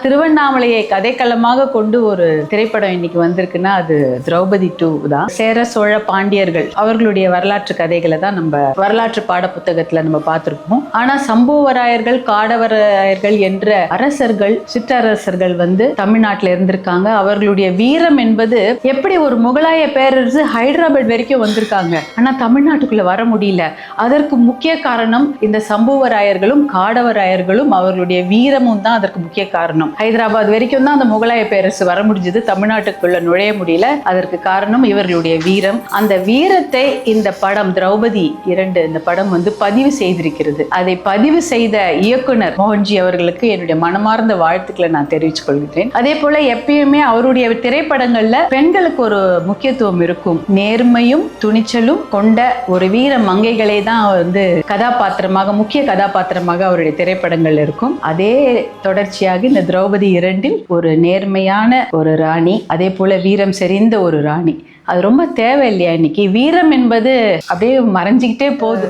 திருவண்ணாமலையை கதைக்களமாக கொண்டு ஒரு திரைப்படம் இன்னைக்கு வந்திருக்குன்னா அது திரௌபதி 2 தான். சேர சோழ பாண்டியர்கள் அவர்களுடைய வரலாற்று கதைகளை தான் நம்ம வரலாற்று பாட புத்தகத்துல நம்ம பார்த்திருப்போம். ஆனா சம்புவராயர்கள், காடவராயர்கள் என்ற அரசர்கள், சிற்றரசர்கள் தமிழ்நாட்டில் இருந்திருக்காங்க. அவர்களுடைய வீரம் என்பது எப்படி ஒரு முகலாய பேரரசு ஹைதராபாத் வரைக்கும் வந்திருக்காங்க, ஆனா தமிழ்நாட்டுக்குள்ள வர முடியல. அதற்கு முக்கிய காரணம் இந்த சம்புவராயர்களும் காடவராயர்களும் அவர்களுடைய வீரமும் தான் அதற்கு முக்கிய காரணம். ஹைதராபாத் வரைக்கும் தான் அந்த முகலாய பேரரசு வர முடிஞ்சது, தமிழ்நாட்டுக்குள்ள நுழைய முடியல. அதற்கு காரணம் இவர்களுடைய வீரம். அந்த வீரத்தை இந்த படம் திரௌபதி 2 இந்த படம் பதிவு செய்திருக்கிறது. அதை பதிவு செய்த இயக்குனர் மோகன்ஜி அவர்களுக்கு என்னுடைய மனமார்ந்த வாழ்த்துக்களை நான் தெரிவித்துக் கொள்கிறேன். அதே போல எப்பயுமே அவருடைய திரைப்படங்கள்ல பெண்களுக்கு ஒரு முக்கியத்துவம் இருக்கும். நேர்மையும் துணிச்சலும் கொண்ட ஒரு வீர மங்கைகளை தான் கதாபாத்திரமாக, முக்கிய கதாபாத்திரமாக அவருடைய திரைப்படங்கள் இருக்கும். அதே தொடர்ச்சியாக இந்த திரௌபதி 2 ஒரு நேர்மையான ஒரு ராணி, அதே போல வீரம் செறிந்த ஒரு ராணி. அது ரொம்ப தேவை இல்லையா? இன்னைக்கு வீரம் என்பது அப்படியே மறைஞ்சிக்கிட்டே போகுது.